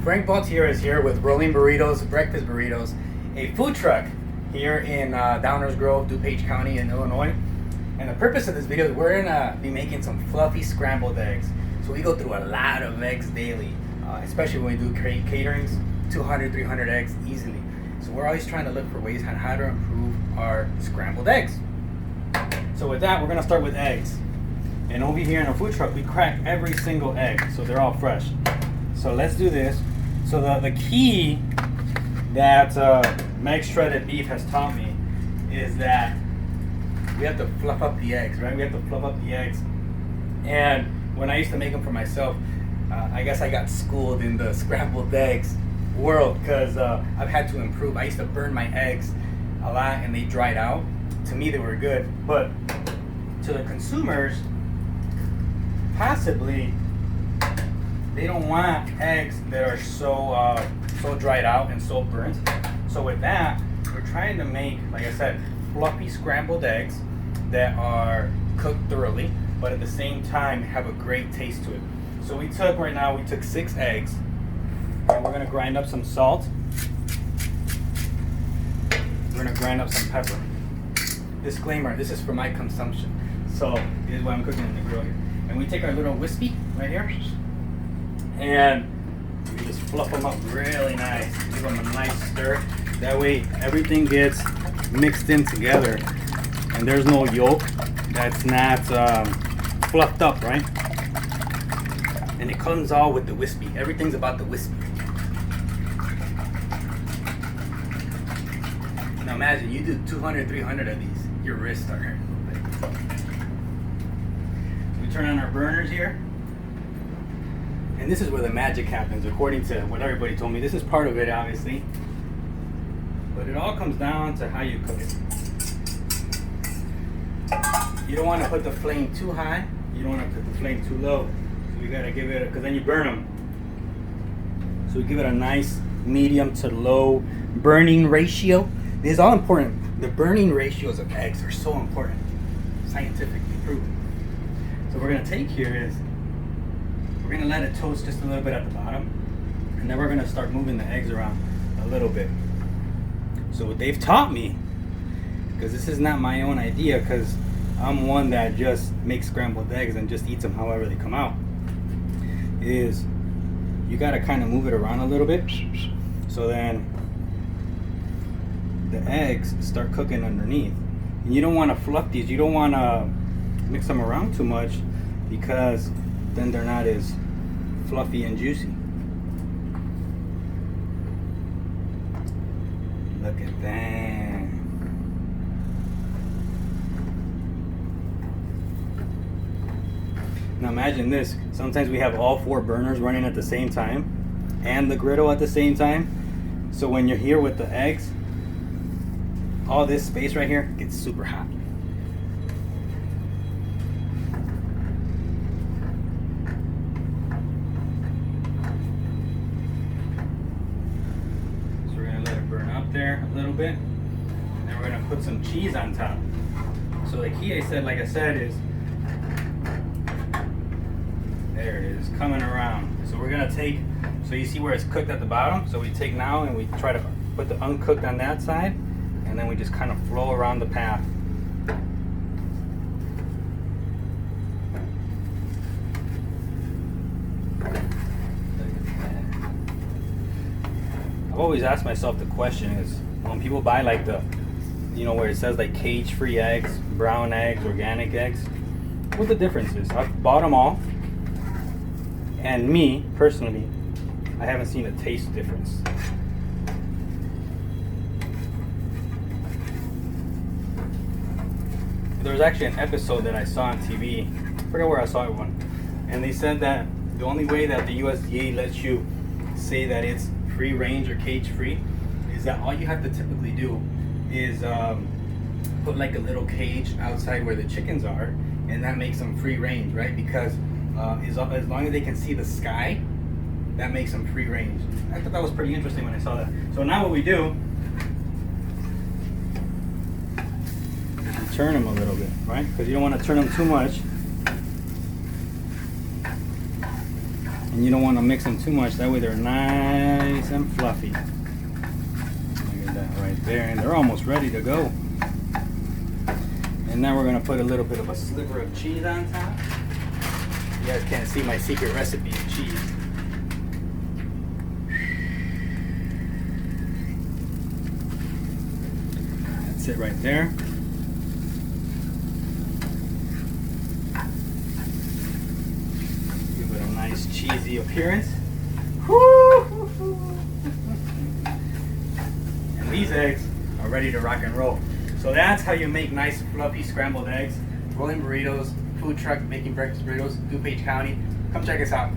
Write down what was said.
Frank Baltier is here with Rolling Burritos, Breakfast Burritos, a food truck here in Downers Grove, DuPage County in Illinois. And the purpose of this video is we're gonna be making some fluffy scrambled eggs. So we go through a lot of eggs daily, especially when we do caterings, 200, 300 eggs easily. So we're always trying to look for ways on how to improve our scrambled eggs. So with that, we're gonna start with eggs. And over here in our food truck, we crack every single egg, so they're all fresh. So let's do this. So the key that Meg Shredded Beef has taught me is that we have to fluff up the eggs, right? We have to fluff up the eggs. And when I used to make them for myself, I guess I got schooled in the scrambled eggs world because I've had to improve. I used to burn my eggs a lot and they dried out. To me, they were good, but to the consumers, possibly they don't want eggs that are so dried out and so burnt. So with that, we're trying to make, like I said, fluffy scrambled eggs that are cooked thoroughly, but at the same time have a great taste to it. So we took 6 eggs, and we're gonna grind up some salt. We're gonna grind up some pepper. Disclaimer, this is for my consumption. So this is what I'm cooking in the grill here. And we take our little whiskey right here, and we just fluff them up really nice. Give them a nice stir. That way everything gets mixed in together and there's no yolk that's not fluffed up, right? And it comes all with the whiskey. Everything's about the whiskey. Now imagine you do 200, 300 of these, your wrists start hurting a little bit. So we turn on our burners here. And this is where the magic happens, according to what everybody told me. This is part of it, obviously. But it all comes down to how you cook it. You don't want to put the flame too high. You don't want to put the flame too low. So you got to give it, because then you burn them. So we give it a nice medium to low burning ratio. This is all important. The burning ratios of eggs are so important. Scientifically proven. So what we're going to take here is, we're going to let it toast just a little bit at the bottom, and then we're going to start moving the eggs around a little bit. So what they've taught me, because this is not my own idea, because I'm one that just makes scrambled eggs and just eats them however they come out, is you got to kind of move it around a little bit, so then the eggs start cooking underneath. And you don't want to fluff these, you don't want to mix them around too much, because then they're not as fluffy and juicy. Look at that. Now imagine this. Sometimes we have all 4 burners running at the same time and the griddle at the same time. So when you're here with the eggs, all this space right here gets super hot. There a little bit, and then we're going to put some cheese on top. So the key, like I said, is there it is, coming around. So we're going to take, so you see where it's cooked at the bottom, so we take now and we try to put the uncooked on that side, and then we just kind of flow around the path. I've always asked myself the question is, when people buy like the, where it says like cage-free eggs, brown eggs, organic eggs, what the difference is. I've bought them all, and me personally, I haven't seen a taste difference. There was actually an episode that I saw on TV, I forget where I saw it one, and they said that the only way that the USDA lets you say that it's free range or cage free is that all you have to typically do is put like a little cage outside where the chickens are, and that makes them free range, right? Because as long as they can see the sky, that makes them free range. I thought that was pretty interesting when I saw that. So now what we do is we turn them a little bit, right? Because you don't want to turn them too much. And you don't want to mix them too much, that way they're nice and fluffy. Look at that right there, and they're almost ready to go. And now we're gonna put a little bit of a sliver of cheese on top. You guys can't see my secret recipe of cheese. That's it right there. Give it a nice cheesy appearance. And these eggs are ready to rock and roll. So that's how you make nice fluffy scrambled eggs. Rolling burritos, food truck making breakfast burritos, DuPage County. Come check us out.